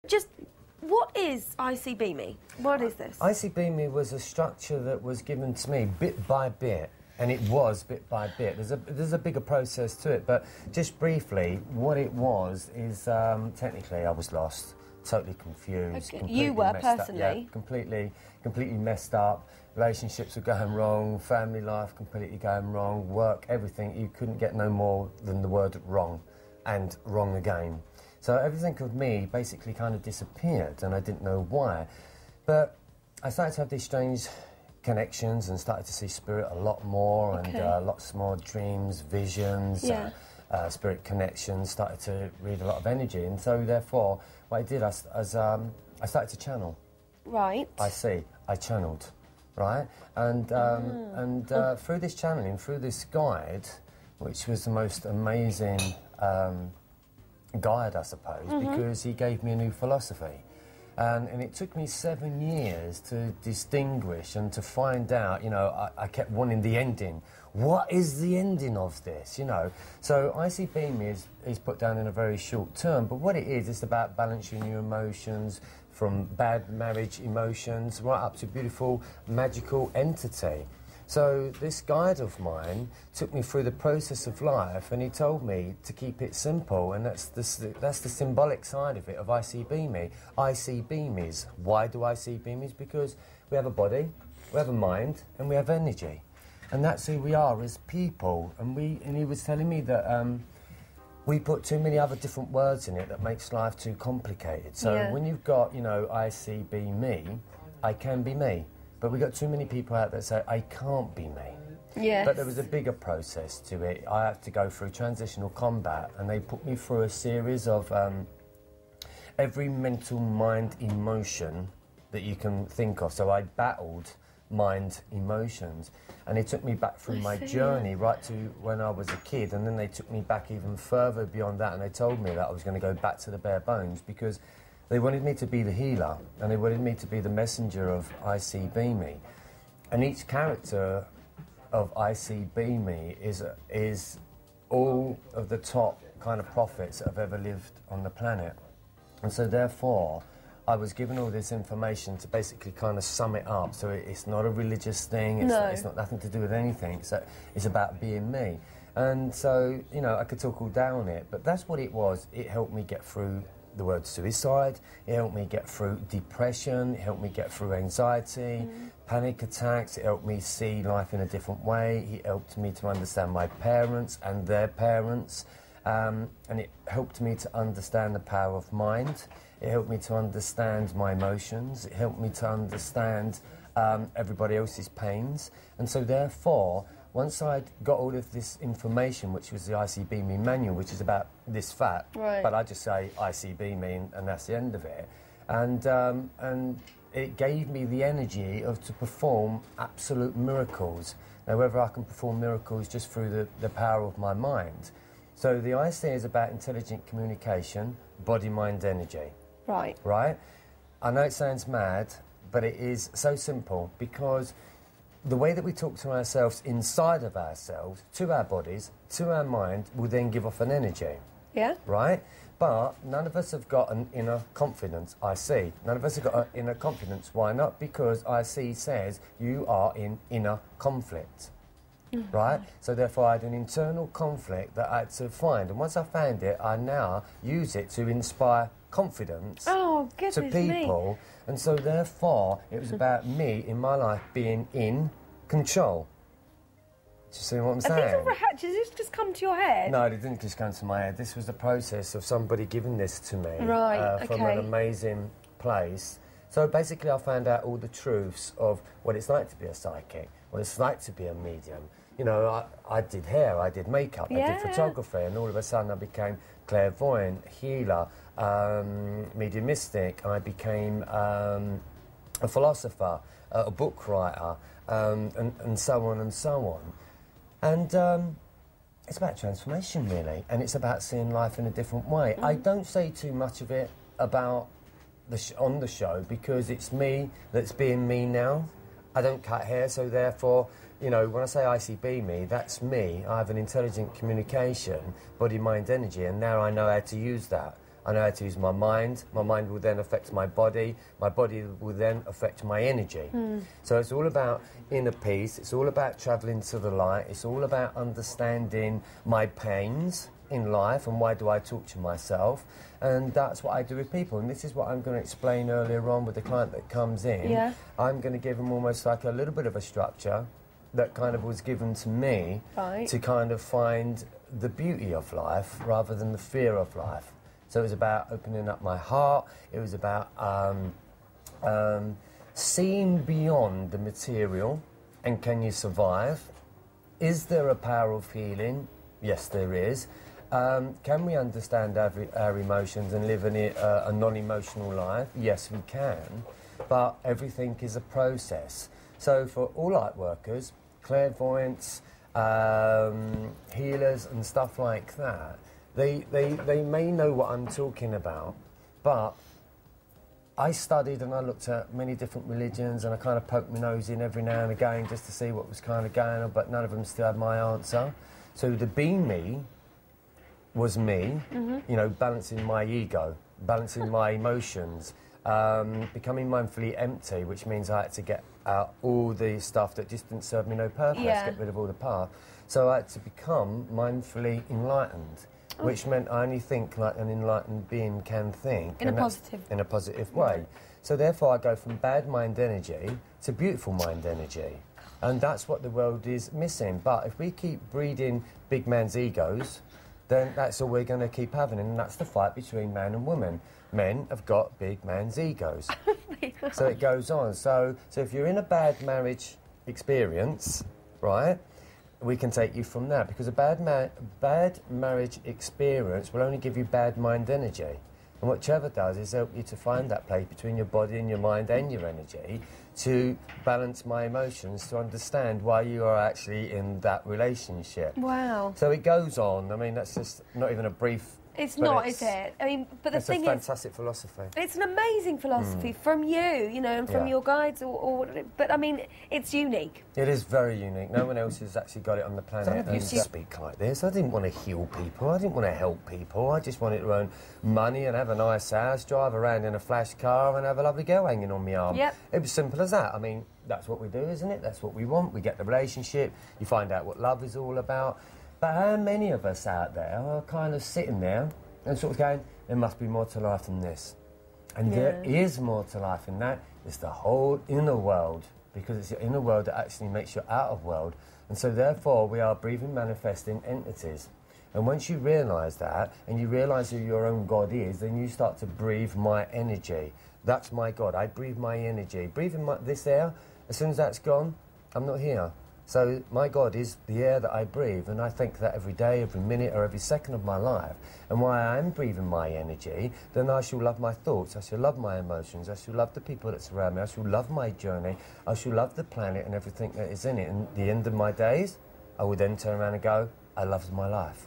Just, what is ICB-me? What is this? ICB-me was a structure that was given to me bit by bit, and it was bit by bit. There's a bigger process to it, but just briefly, what it was is, technically I was lost, totally confused. Okay. You were, personally? Up, yeah, completely messed up. Relationships were going wrong, family life completely going wrong, work, everything. You couldn't get no more than the word wrong, and wrong again. So everything of me basically kind of disappeared, and I didn't know why. But I started to have these strange connections and started to see spirit a lot more, okay. and lots more dreams, visions, yeah. Spirit connections, started to read a lot of energy. And so therefore, what I did, I started to channel. Right. I channeled, right? And, through this channeling, through this guide, which was the most amazing guide, I suppose, because he gave me a new philosophy. And it took me 7 years to distinguish and to find out, you know, I kept wanting the ending. What is the ending of this, you know? So ICB-me is put down in a very short term, but what it is, it's about balancing your emotions from bad marriage emotions right up to beautiful, magical entity. So this guide of mine took me through the process of life, and he told me to keep it simple, and that's the symbolic side of it, of ICB-me. ICB-me's. Why do ICB-me's? Because we have a body, we have a mind, and we have energy. And that's who we are as people. And he was telling me that we put too many other different words in it that makes life too complicated. So when you've got, you know, ICB-me, I can be me. But we got too many people out there that say, I can't be me. Yes. But there was a bigger process to it. I had to go through transitional combat, and they put me through a series of every mental, mind, emotion that you can think of. So I battled mind, emotions, and it took me back through my journey right to when I was a kid, and then they took me back even further beyond that, and they told me that I was going to go back to the bare bones, because they wanted me to be the healer, and they wanted me to be the messenger of ICB-me. And each character of ICB-me is all of the top kind of prophets that have ever lived on the planet. And so therefore, I was given all this information to basically kind of sum it up. So it's not a religious thing, it's not nothing to do with anything, so it's about being me. And so, you know, I could talk all down it, but that's what it was. It helped me get through the word suicide, it helped me get through depression, it helped me get through anxiety, panic attacks, it helped me see life in a different way, it helped me to understand my parents and their parents, and it helped me to understand the power of mind, it helped me to understand my emotions, it helped me to understand everybody else's pains, and so therefore, once I'd got all of this information, which was the ICB-me manual, which is about this fat, but I just say ICB-me and that's the end of it, and it gave me the energy to perform absolute miracles. Now, whether I can perform miracles just through the power of my mind. So the IC is about intelligent communication, body, mind, energy. Right. Right? I know it sounds mad, but it is so simple, because the way that we talk to ourselves inside of ourselves, to our bodies, to our mind, will then give off an energy. Yeah. Right? But none of us have got an inner confidence, I see. None of us have got an inner confidence. Why not? Because IC says you are in inner conflict. Right? So therefore I had an internal conflict that I had to find. And once I found it, I now use it to inspire confidence to people. And so therefore it was about me in my life being in control. Do you see what I'm saying? Does this just come to your head? No, it didn't just come to my head. This was the process of somebody giving this to me from an amazing place. So basically I found out all the truths of what it's like to be a psychic, what it's like to be a medium. You know, I did hair, I did makeup, I did photography, and all of a sudden I became clairvoyant, healer, mediumistic, I became a philosopher, a book writer, and so on and so on. And it's about transformation, really, and it's about seeing life in a different way. I don't say too much of it about on the show, because it's me that's being me now. I don't cut hair, so therefore, you know, when I say ICB-me, that's me. I have an intelligent communication, body, mind, energy, and now I know how to use that. I know how to use my mind will then affect my body will then affect my energy. So it's all about inner peace, it's all about travelling to the light, it's all about understanding my pains in life and why do I torture myself, and that's what I do with people, and this is what I'm going to explain earlier on with the client that comes in. Yeah. I'm going to give them almost like a little bit of a structure that kind of was given to me to kind of find the beauty of life rather than the fear of life. So it was about opening up my heart, it was about seeing beyond the material, and can you survive? Is there a power of healing? Yes, there is. Can we understand our emotions and live a non-emotional life? Yes, we can. But everything is a process. So for all light workers, clairvoyants, healers and stuff like that, they may know what I'm talking about, but I studied and I looked at many different religions and I kind of poked my nose in every now and again just to see what was kind of going on, but none of them still had my answer. So the be me was me, you know, balancing my ego, balancing my emotions, becoming mindfully empty, which means I had to get out all the stuff that just didn't serve me no purpose, get rid of all the past. So I had to become mindfully enlightened, which meant I only think like an enlightened being can think. In a positive way. So therefore I go from bad mind energy to beautiful mind energy. And that's what the world is missing. But if we keep breeding big man's egos, then that's all we're going to keep having, and that's the fight between man and woman. Men have got big man's egos. So it goes on. So if you're in a bad marriage experience, right, we can take you from that, because a bad marriage experience will only give you bad mind energy. And what Trevor does is help you to find that place between your body and your mind and your energy to balance my emotions, to understand why you are actually in that relationship. Wow. So it goes on. I mean, that's just not even a brief... It's not, is it? I mean, but the thing is... It's a fantastic philosophy. It's an amazing philosophy from you, you know, and from your guides, but I mean, it's unique. It is very unique. No one else has actually got it on the planet. I used to speak like this. I didn't want to heal people. I didn't want to help people. I just wanted to earn money and have a nice house, drive around in a flash car and have a lovely girl hanging on my arm. Yep. It was simple as that. I mean, that's what we do, isn't it? That's what we want. We get the relationship. You find out what love is all about. But how many of us out there are kind of sitting there and sort of going, there must be more to life than this? And there is more to life than that. It's the whole inner world, because it's your inner world that actually makes you out of world. And so therefore we are breathing, manifesting entities. And once you realise that, and you realise who your own God is, then you start to breathe my energy. That's my God. I breathe my energy. Breathing this air, as soon as that's gone, I'm not here. So my God is the air that I breathe, and I think that every day, every minute or every second of my life. And while I am breathing my energy, then I shall love my thoughts, I shall love my emotions, I shall love the people that surround me, I shall love my journey, I shall love the planet and everything that is in it. And at the end of my days, I will then turn around and go, I loved my life.